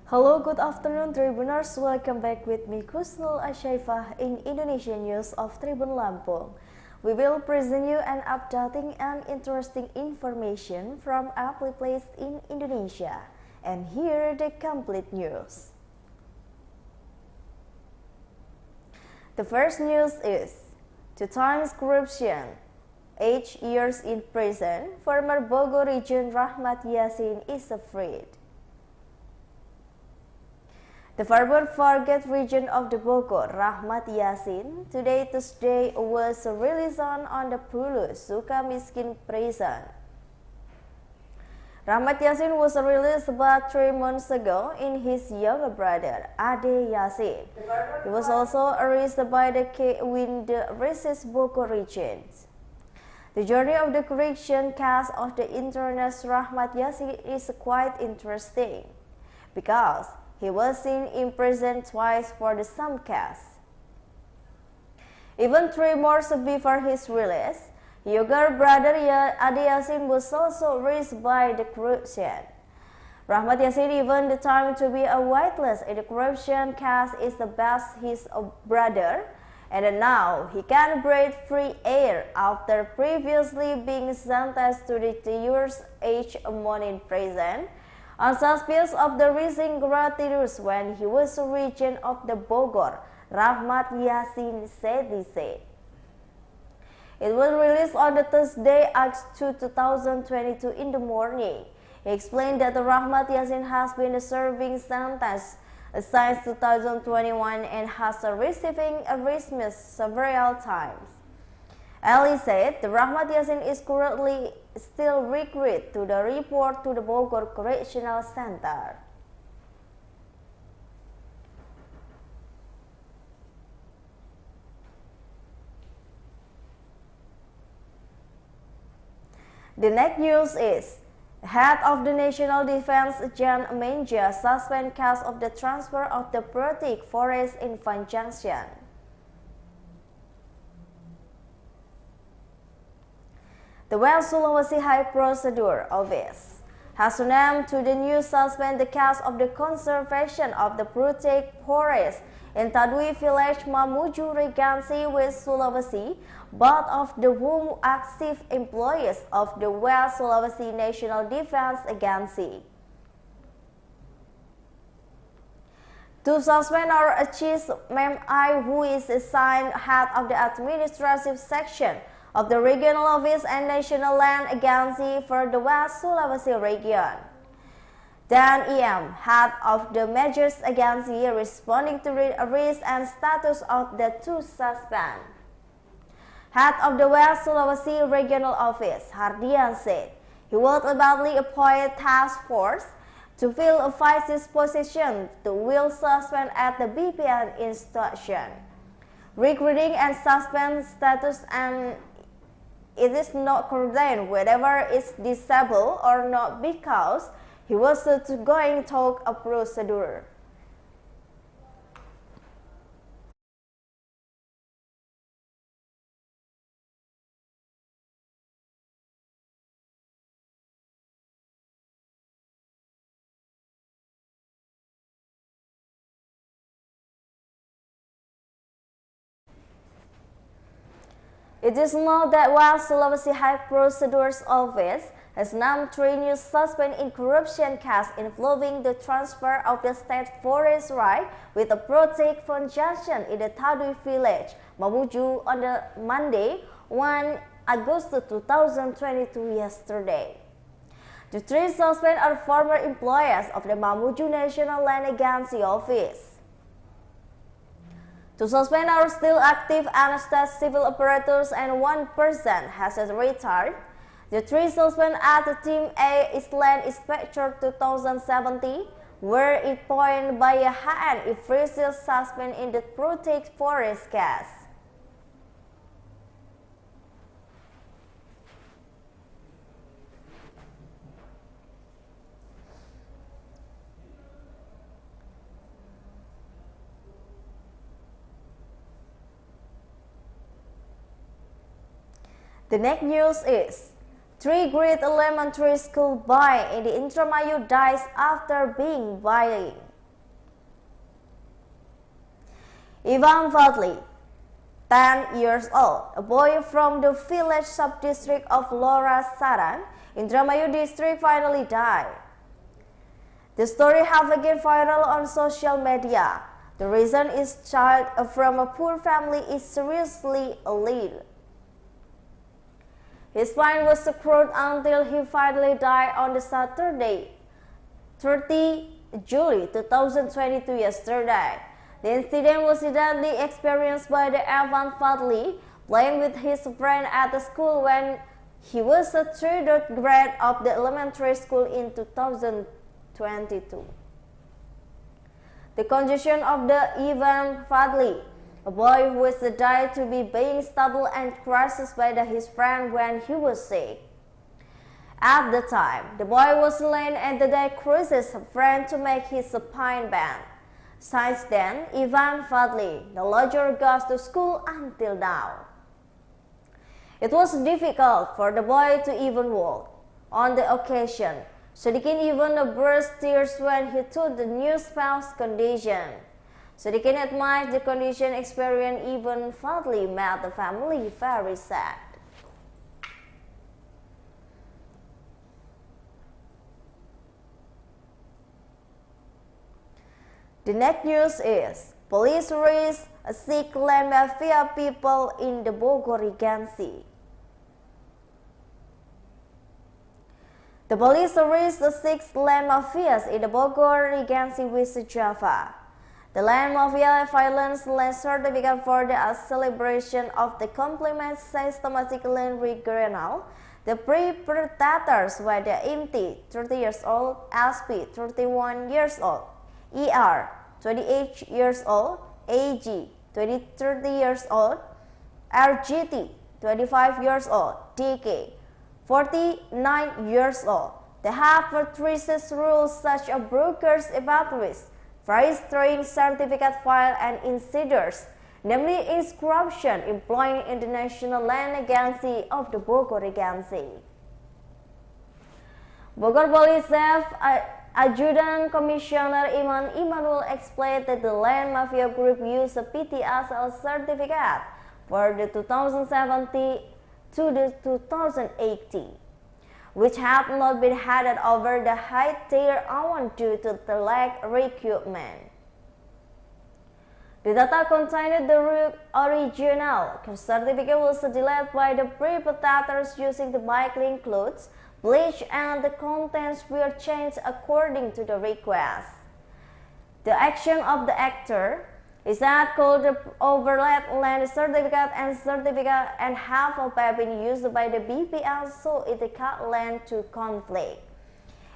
Hello, good afternoon, Tribuners. Welcome back with me, Kusnul Asyaifah, in Indonesia News of Tribun Lampung. We will present you an updating and interesting information from every place in Indonesia. And here the complete news. The first news is 2 times corruption, 8 years in prison. Former Bogor Regent Rachmat Yasin is freed. The former forget region of the Bogor Regent Yasin today Tuesday was released on the Sukamiskin Prison. Rachmat Yasin was released about 3 months ago in his younger brother Ade Yasin. He was also arrested by the Kejati racist Bogor Regent. The journey of the correction case of the international Rachmat Yasin is quite interesting because he was seen in prison twice for the same case. Even 3 months before his release, younger brother Ade Yasin was also released by the corruption. Rachmat Yasin even determined to be a witness in the corruption case is the best his brother, and now he can breathe free air after previously being sentenced to the 2 years each month in prison on suspicion of the rising gratuitous when he was a regent of the Bogor Regent Yasin said. It was released on the Thursday, August 2, 2022 in the morning. He explained that the Rachmat Yasin has been serving sentence since 2021 and has receiving a dismiss several times. Ali said the Rachmat Yasin is currently still recruited to the report to the Bogor Correctional Center. The next news is head of the National Defense Jan Menja suspend case of the transfer of the protected forest in Van Junction. The West Sulawesi High Prosecutor Office has named to the new suspend the case of the conservation of the protected forest in Tadui Village, Bogor Regency, West Sulawesi, both of the whom active employees of the West Sulawesi National Defense Agency. To suspend our Chief MI, who is assigned head of the administrative section of the Regional Office and National Land Agency for the West Sulawesi region. Dan EM, head of the Measures Agency, responding to the arrest and status of the 2 suspects. Head of the West Sulawesi Regional Office, Hardian, said he will immediately appoint task force to fill a vice position to will suspend at the BPN institution. Recruiting and suspend status, and it is not condemned whether it's disabled or not because he was going through a procedure. It is known that West Sulawesi High Prosecutor's Office has named 3 new suspects in corruption case involving the transfer of the state forest right with a protected Van Junction in the Tadui Village, Bogor on the Monday, 1 August 2022 yesterday. The 3 suspects are former employees of the Bogor National Land Agency Office. 2 suspects are still active and civil operators and 1 person has retired. The 3 suspects at the Team A is Land Inspector 2017 were appointed by a HN if previous suspect in the protected forest case. The next news is 3 grade elementary school boy in the Indramayu dies after being bullied. Ivan Fadli, 10 years old, a boy from the village sub-district of Losarang, Indramayu district, finally died. The story has again viral on social media. The reason is child from a poor family is seriously ill. His spine was screwed until he finally died on the Saturday, 30 July 2022 yesterday. The incident was suddenly experienced by the Ivan Fadli playing with his friend at the school when he was a third grade of the elementary school in 2022. The condition of the Ivan Fadli, a boy who was died to be being stable and crushed by his friend when he was sick. At the time, the boy was lame and the day crushed his friend to make his spine bend. Since then, Ivan Fadli no longer goes to school until now. It was difficult for the boy to even walk. On the occasion, Sadikin even burst tears when he told the news about his condition. Sadikin admires the condition experienced. Ivan Fadli made the family very sad. The next news is, police arrest 6 land mafia people in the Bogor Regency. The police arrested 6 land mafias in the Bogor Regency, West Java. The land mafia violence land certificate for the celebration of the complement systematic land regional. The perpetrators were the MT, 30 years old, SP, 31 years old, ER, 28 years old, AG, 30 years old, RGT, 25 years old, DK, 49 years old. They have treated rules such as brokers, evaluators, registering certificate file and insiders, namely inscription employing International Land Agency of the Bogor Regency. Bogor Police Chief Adjutant Commissioner Iman Immanuel explained that the land mafia group used a PTSL certificate for the 2017 to the 2018, which have not been handed over the high tier one due to the lack of recruitment. The data contained the original certificate was delayed by the perpetrators using the bike link clothes, bleach, and the contents were changed according to the request. The action of the actor is that called the overlap land certificate and half of have been used by the BPL, so it cut land to conflict.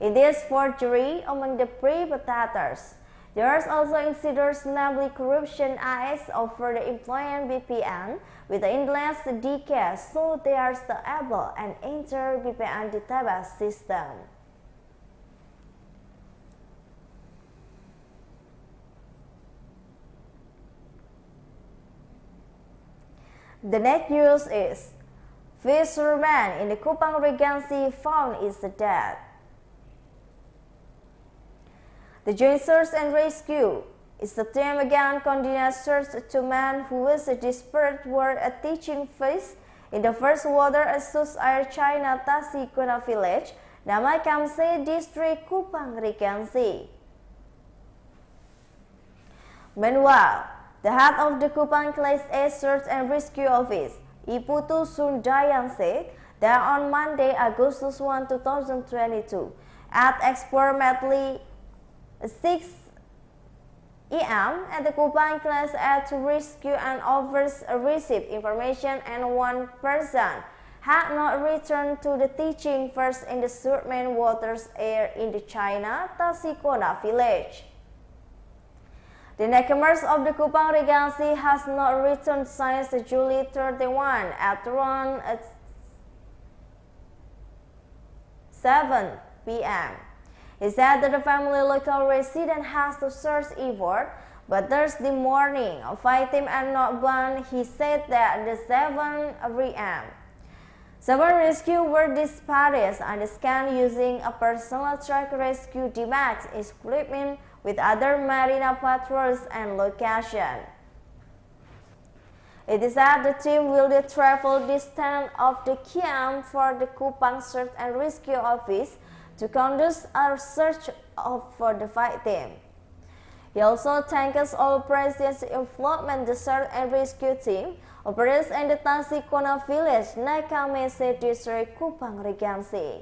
In this forgery among the perpetrators, there is also insiders, namely corruption AS over the employee BPN with the endless decay, so they are still able and enter BPN database system. The next news is, fisherman in the Bogor Regency found is dead. The Joint Search and Rescue is the team again continued search to man who was desperate for a teaching fish in the first water Sus Air China Tadui Village, Namai Kamse District, Bogor Regency. Meanwhile, the head of the Kupang Class A Search and Rescue Office, Iputu Sundayan, said that on Monday, Augustus 1, 2022, at approximately 6 a.m. at the Kupang Class A to rescue and offers received information and one person had not returned to the teaching first in the Surman Waters Air in the China Tadui Village. The newcomers of the Bogor Regency has not returned since July 31 at around 7 p.m. He said that the family local resident has to search effort, but Thursday morning, a fight team and not one. He said that the 7 a.m. 7 rescue were dispatched and scanned using a personal truck rescue DMAX equipment with other marina patrols and location. It is that the team will travel distance of the camp for the Kupang Search and Rescue Office to conduct a search for the victim. He also thanks all President's involvement the search and rescue team operates in the Tasikona Village, Nakamese District, Kupang Regency.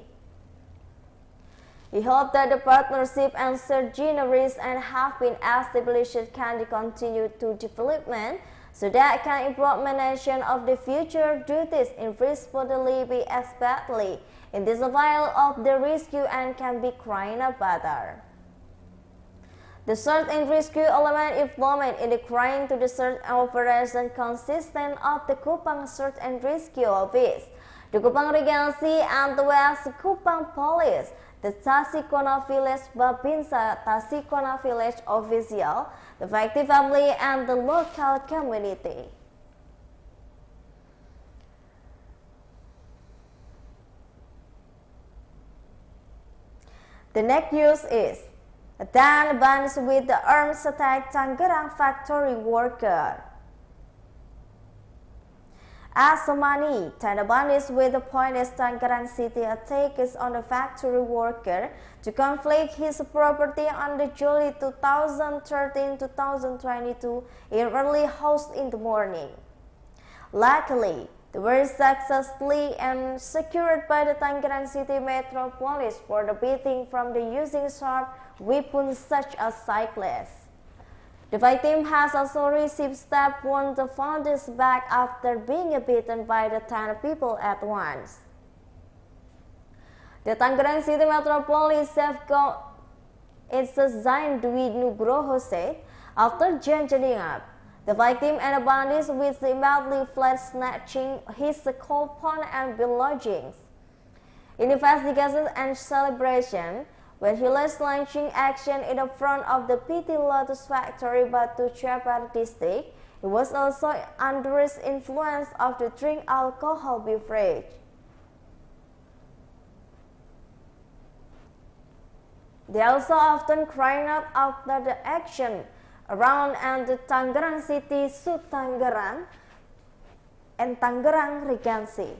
He hoped that the partnership and synergies and have been established can continue to development so that can implementation of the future duties in responsibility be especially in the survival of the rescue and can be crying better. The search and rescue element involvement in the crying to the search operation consistent of the Kupang Search and Rescue Office, the Kupang Regency and the West Kupang Police, the Tasikona Village Babinsa Tasikona Village official, the victim family, and the local community. The next news is Dan bans with the arms attack Tangerang factory worker. Asomani, Tanabanis with the pointless Tangerang city attack is on a factory worker to conflict his property on the July 2013-2022 in early hours in the morning. Luckily, they were successfully and secured by the Tangerang City Metro Police for the beating from the using sharp weapons such as cyclists. The victim has also received stab wounds on his back after being beaten by the 10 people at once. The Tangerang City Metro Police safeguard its Dwi Nugroho said after joining up the victim and the bandits with immediately fled snatching his coal pawn and belongings. In investigation and celebration, when he was launching action in the front of the PT Lotus factory Batu Chapar district, he was also under his influence of the drink alcohol beverage. They also often crying out after the action around and the Tangerang City, Sud Tangerang, and Tangerang Regency.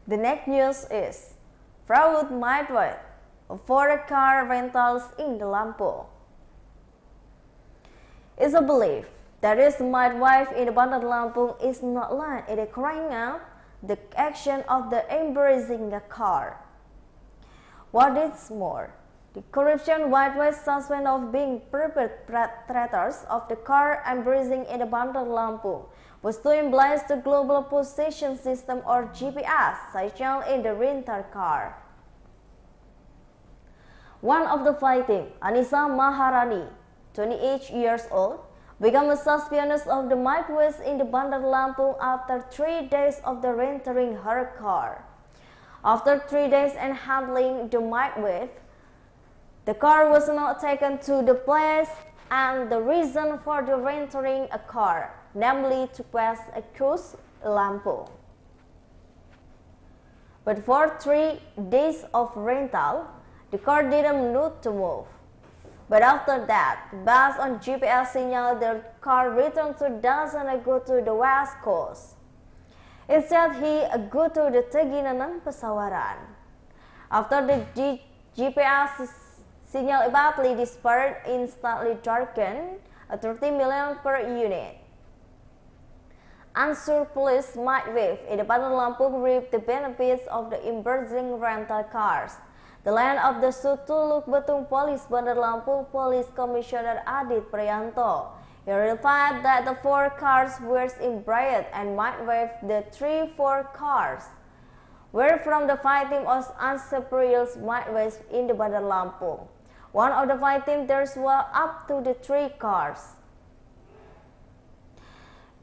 The next news is fraud midwife for car rentals in the Lampung. It's a belief that this midwife in the Bandar Lampung is not lying in crying out the action of the embracing the car. What is more, the corruption midwife suspect of being perpetrators of the car embracing in the Bandar Lampung was to embrace the global position system or GPS signal in the rental car. One of the victims, Anissa Maharani, 28 years old, became a suspicious of the midwife in the Bandar Lampung after 3 days of the renting her car. After 3 days and handling the midwife, the car was not taken to the place and the reason for the renting a car, namely to pass a cruise Lampung. But for 3 days of rental, the car didn't need to move. But after that, based on GPS signal, the car returned to doesn't go to the west coast. Instead, he go to the Teginanang Pesawaran. After the GPS signal abruptly disappeared, instantly darkened, at 30 million per unit. Unsure police midwife in the Bandar Lampung reap the benefits of the emerging rental cars. The land of the Sutuluk Betung Police Bandar Lampung Police Commissioner Adit Priyanto. He verified that the 4 cars were embraced and midwife the 4 cars were from the victim of unsuperior midwives in the Bandar Lampung. One of the victims there were up to the 3 cars.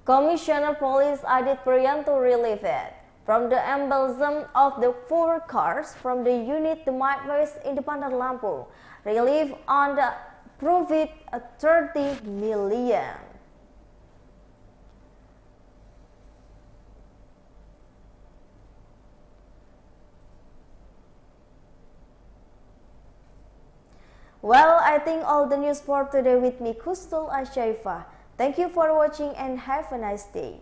Commissioner Police Adit Priyanto relieved it from the embezzlement of the 4 cars from the unit the Midwest Independent Lampung, relief on the profit 30 million. Well, I think all the news for today with me, Kustul Ashaifa. Thank you for watching and have a nice day.